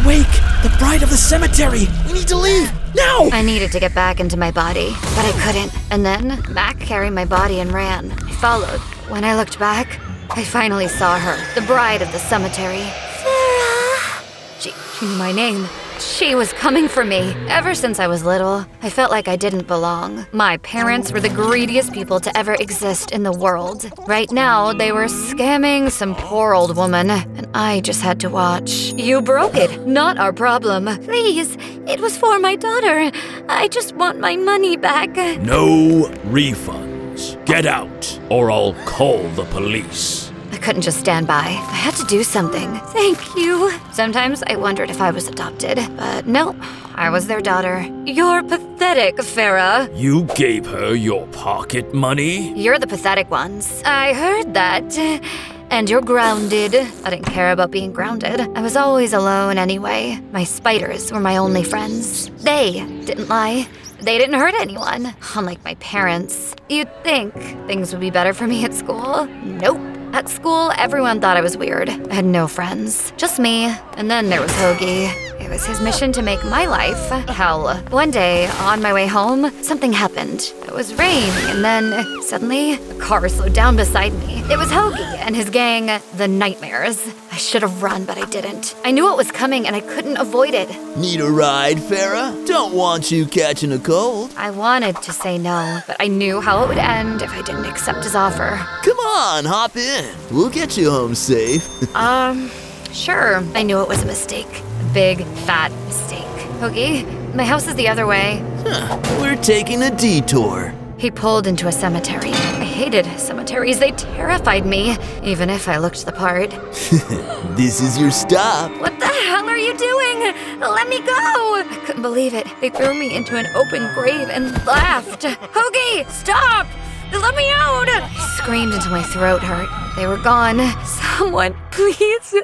awake! The bride of the cemetery! We need to leave! Now! I needed to get back into my body, but I couldn't. And then Mac carried my body and ran. I followed. When I looked back, I finally saw her, the bride of the cemetery. Farah! She knew my name. She was coming for me. Ever since I was little, I felt like I didn't belong. My parents were the greediest people to ever exist in the world. Right now, they were scamming some poor old woman, and I just had to watch. You broke it, not our problem. Please, it was for my daughter. I just want my money back. No refunds. Get out, or I'll call the police. I couldn't just stand by. I had to do something. Thank you. Sometimes I wondered if I was adopted, but no, I was their daughter. You're pathetic, Farah. You gave her your pocket money? You're the pathetic ones. I heard that. And you're grounded. I didn't care about being grounded. I was always alone anyway. My spiders were my only friends. They didn't lie. They didn't hurt anyone, unlike my parents. You'd think things would be better for me at school. Nope. At school, everyone thought I was weird. I had no friends. Just me. And then there was Hoagie. It was his mission to make my life hell. One day, on my way home, something happened. It was raining, and then suddenly, a car slowed down beside me. It was Hoagie and his gang, the Nightmares. I should have run, but I didn't. I knew it was coming, and I couldn't avoid it. Need a ride, Farah? Don't want you catching a cold. I wanted to say no, but I knew how it would end if I didn't accept his offer. Come on, hop in. We'll get you home safe. Sure. I knew it was a mistake. A big, fat mistake. Hoagie, my house is the other way. We're taking a detour. He pulled into a cemetery. I hated cemeteries. They terrified me, even if I looked the part. This is your stop. What the hell are you doing? Let me go! I couldn't believe it. They threw me into an open grave and laughed. Hoagie, stop! Let me out! I screamed until my throat hurt. They were gone. Someone, please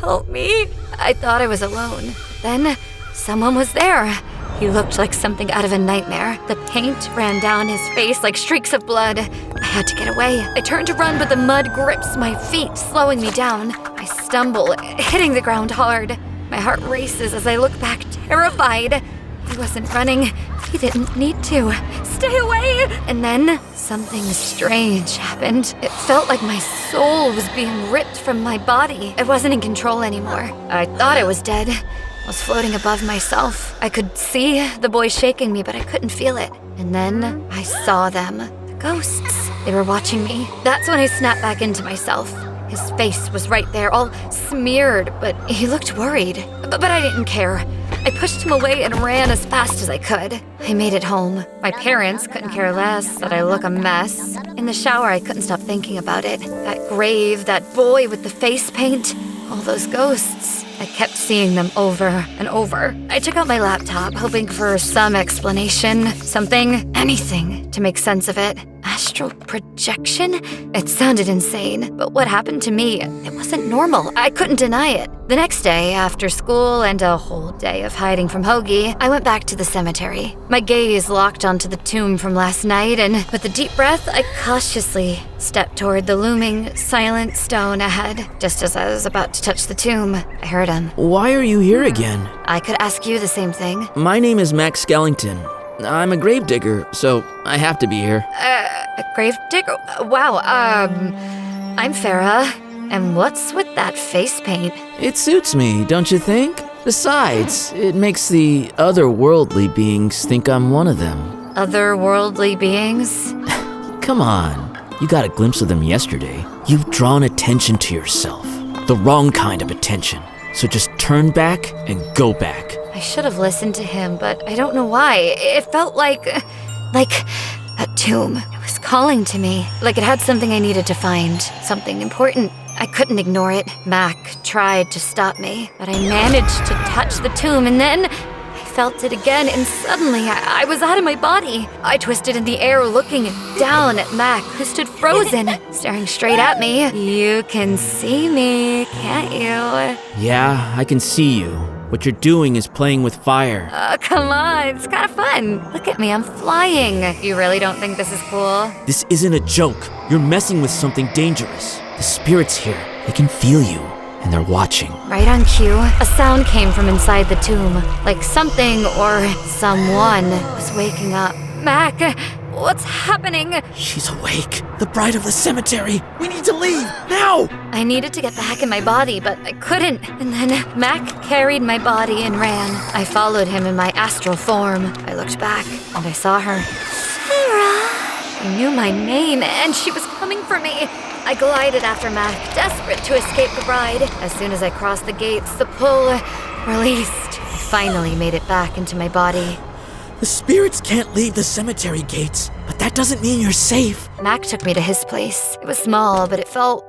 help me. I thought I was alone. Then someone was there. He looked like something out of a nightmare. The paint ran down his face like streaks of blood. I had to get away. I turned to run, but the mud grips my feet, slowing me down. I stumble, hitting the ground hard. My heart races as I look back, terrified. I wasn't running. He didn't need to. Stay away! And then something strange happened. It felt like my soul was being ripped from my body. I wasn't in control anymore. I thought I was dead. I was floating above myself. I could see the boy shaking me, but I couldn't feel it. And then I saw them. The ghosts. They were watching me. That's when I snapped back into myself. His face was right there, all smeared, but he looked worried. But I didn't care. I pushed him away and ran as fast as I could. I made it home. My parents couldn't care less that I look a mess. In the shower, I couldn't stop thinking about it. That grave, that boy with the face paint, all those ghosts. I kept seeing them over and over. I took out my laptop, hoping for some explanation, something, anything, to make sense of it. Astral projection? It sounded insane, but what happened to me, it wasn't normal. I couldn't deny it. The next day, after school and a whole day of hiding from Hoagie, I went back to the cemetery. My gaze locked onto the tomb from last night, and with a deep breath, I cautiously stepped toward the looming, silent stone ahead. Just as I was about to touch the tomb, I heard him. Why are you here again? I could ask you the same thing. My name is Max Skellington. I'm a gravedigger, so I have to be here. A gravedigger? Wow, I'm Farah. And what's with that face paint? It suits me, don't you think? Besides, it makes the otherworldly beings think I'm one of them. Otherworldly beings? Come on, you got a glimpse of them yesterday. You've drawn attention to yourself. The wrong kind of attention. So just turn back and go back. I should have listened to him, but I don't know why. It felt like a tomb. It was calling to me, like it had something I needed to find, something important. I couldn't ignore it. Mac tried to stop me, but I managed to touch the tomb, and then I felt it again, and suddenly I was out of my body. I twisted in the air, looking down at Mac, who stood frozen, staring straight at me. You can see me, can't you? Yeah, I can see you. What you're doing is playing with fire. Come on, it's kind of fun. Look at me, I'm flying. You really don't think this is cool? This isn't a joke. You're messing with something dangerous. The spirits here, they can feel you, and they're watching. Right on cue, a sound came from inside the tomb, like something or someone was waking up. Mac, what's happening? She's awake. The bride of the cemetery. We need to leave, now! I needed to get back in my body, but I couldn't. And then Mac carried my body and ran. I followed him in my astral form. I looked back, and I saw her. Sarah! She knew my name, and she was coming for me. I glided after Mac, desperate to escape the bride. As soon as I crossed the gates, the pull released. I finally made it back into my body. The spirits can't leave the cemetery gates, but that doesn't mean you're safe. Mac took me to his place. It was small, but it felt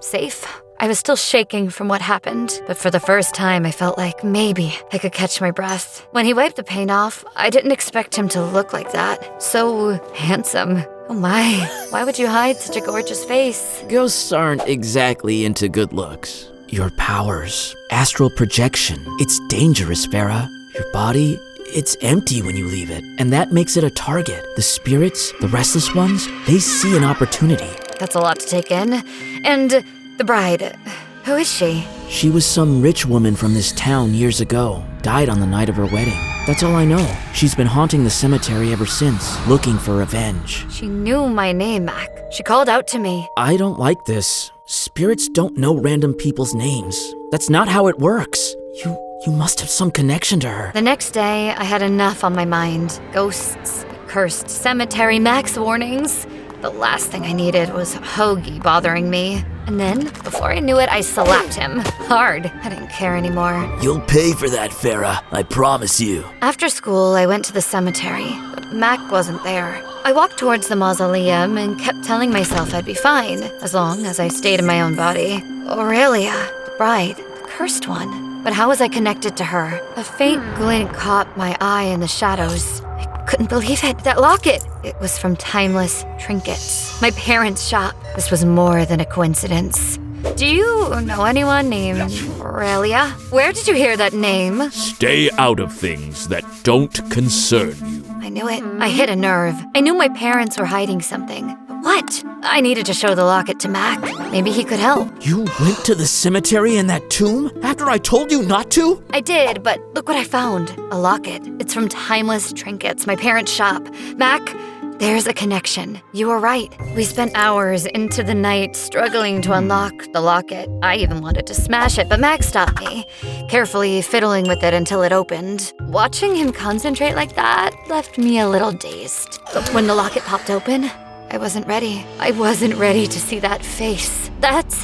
safe. I was still shaking from what happened, but for the first time, I felt like maybe I could catch my breath. When he wiped the paint off, I didn't expect him to look like that. So handsome. Oh my, why would you hide such a gorgeous face? Ghosts aren't exactly into good looks. Your powers, astral projection, it's dangerous, Farah. Your body, it's empty when you leave it, and that makes it a target. The spirits, the restless ones, they see an opportunity. That's a lot to take in. And the bride, who is she? She was some rich woman from this town years ago, died on the night of her wedding. That's all I know. She's been haunting the cemetery ever since, looking for revenge. She knew my name, Mac. She called out to me. I don't like this. Spirits don't know random people's names. That's not how it works. You must have some connection to her. The next day, I had enough on my mind. Ghosts, cursed cemetery, Mac's warnings. The last thing I needed was Hoagie bothering me. And then, before I knew it, I slapped him. Hard. I didn't care anymore. You'll pay for that, Farah. I promise you. After school, I went to the cemetery, but Mac wasn't there. I walked towards the mausoleum and kept telling myself I'd be fine, as long as I stayed in my own body. Aurelia, the bride, the cursed one. But how was I connected to her? A faint glint caught my eye in the shadows. I couldn't believe it. That locket! It was from Timeless Trinkets, my parents' shop. This was more than a coincidence. Do you know anyone named Aurelia? Where did you hear that name? Stay out of things that don't concern you. I knew it. I hit a nerve. I knew my parents were hiding something. But what? I needed to show the locket to Mac. Maybe he could help. You went to the cemetery in that tomb after I told you not to? I did, but look what I found. A locket. It's from Timeless Trinkets, my parents' shop. Mac, there's a connection. You were right. We spent hours into the night struggling to unlock the locket. I even wanted to smash it, but Mac stopped me, carefully fiddling with it until it opened. Watching him concentrate like that left me a little dazed. But when the locket popped open, I wasn't ready. I wasn't ready to see that face. That's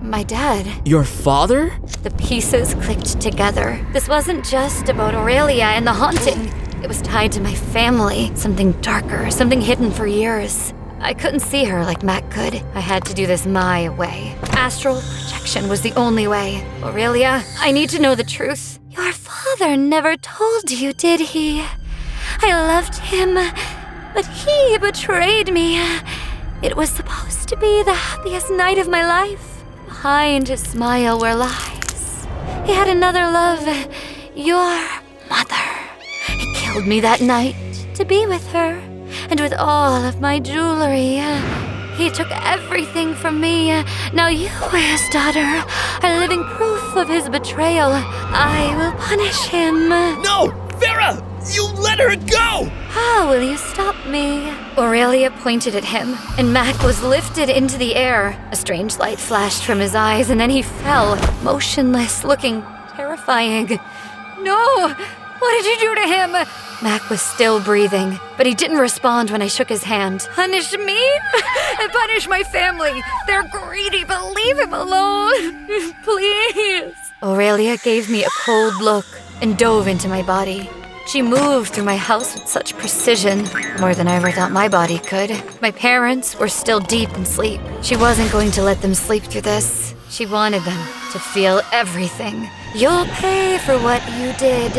my dad. Your father? The pieces clicked together. This wasn't just about Aurelia and the haunting. It was tied to my family, something darker, something hidden for years. I couldn't see her like Mac could. I had to do this my way. Astral projection was the only way. Aurelia, I need to know the truth. Your father never told you, did he? I loved him, but he betrayed me. It was supposed to be the happiest night of my life. Behind his smile were lies. He had another love, your mother. He killed me that night to be with her, and with all of my jewelry. He took everything from me. Now you, his daughter, are living proof of his betrayal. I will punish him. No! Farah! You let her go! How will you stop me? Aurelia pointed at him, and Mac was lifted into the air. A strange light flashed from his eyes, and then he fell, motionless, looking terrifying. No! What did you do to him? Mac was still breathing, but he didn't respond when I shook his hand. Punish me? And punish my family. They're greedy, but leave him alone. Please. Aurelia gave me a cold look and dove into my body. She moved through my house with such precision, more than I ever thought my body could. My parents were still deep in sleep. She wasn't going to let them sleep through this. She wanted them to feel everything. You'll pay for what you did.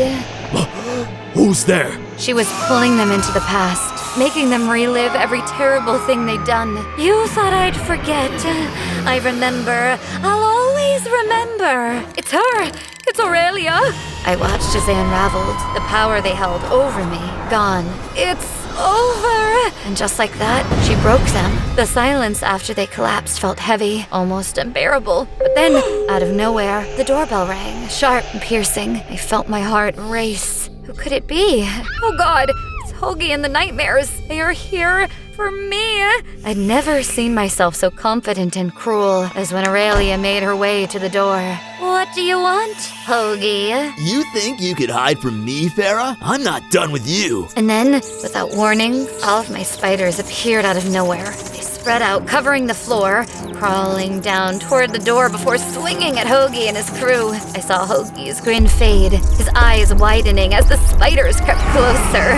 Who's there? She was pulling them into the past, making them relive every terrible thing they'd done. You thought I'd forget. I remember. I'll always remember. It's her. It's Aurelia. I watched as they unraveled, the power they held over me, gone. It's over. And just like that, she broke them. The silence after they collapsed felt heavy, almost unbearable. But then, out of nowhere, the doorbell rang, sharp and piercing. I felt my heart race. Who could it be? Oh God, it's Hoagie and the Nightmares. They are here for me. I'd never seen myself so confident and cruel as when Aurelia made her way to the door. What do you want, Hoagie? You think you could hide from me, Farah? I'm not done with you. And then, without warning, all of my spiders appeared out of nowhere. They spread out, covering the floor, crawling down toward the door before swinging at Hoagie and his crew. I saw Hoagie's grin fade, his eyes widening as the spiders crept closer.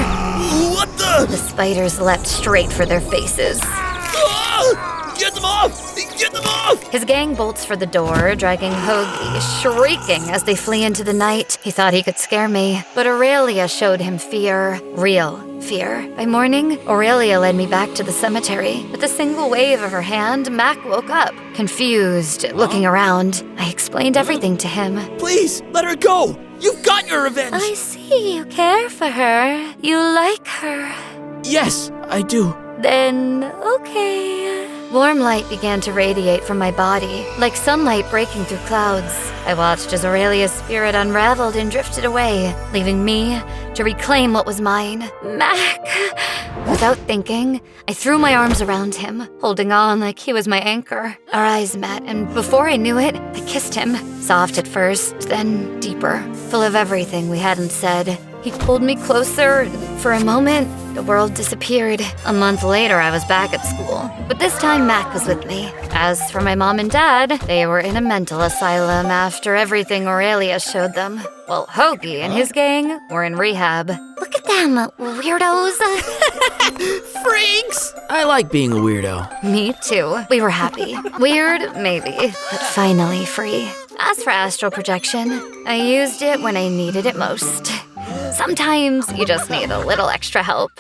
What the? The spiders leapt straight for their faces. Ah! Get them off! Get them off! His gang bolts for the door, dragging Hoagie, shrieking as they flee into the night. He thought he could scare me, but Aurelia showed him fear. Real fear. By morning, Aurelia led me back to the cemetery. With a single wave of her hand, Mac woke up, confused, looking around. I explained everything to him. Please, let her go! You've got your revenge! I see you care for her. You like her. Yes, I do. Then, okay. Warm light began to radiate from my body, like sunlight breaking through clouds. I watched as Aurelia's spirit unraveled and drifted away, leaving me to reclaim what was mine. Mac! Without thinking, I threw my arms around him, holding on like he was my anchor. Our eyes met, and before I knew it, I kissed him. Soft at first, then deeper, full of everything we hadn't said. He pulled me closer, and for a moment, the world disappeared. A month later, I was back at school, but this time Mac was with me. As for my mom and dad, they were in a mental asylum after everything Aurelia showed them. Well, Hoagie and his gang were in rehab. Look at them, weirdos. Freaks! I like being a weirdo. Me too. We were happy. Weird, maybe, but finally free. As for astral projection, I used it when I needed it most. Sometimes you just need a little extra help.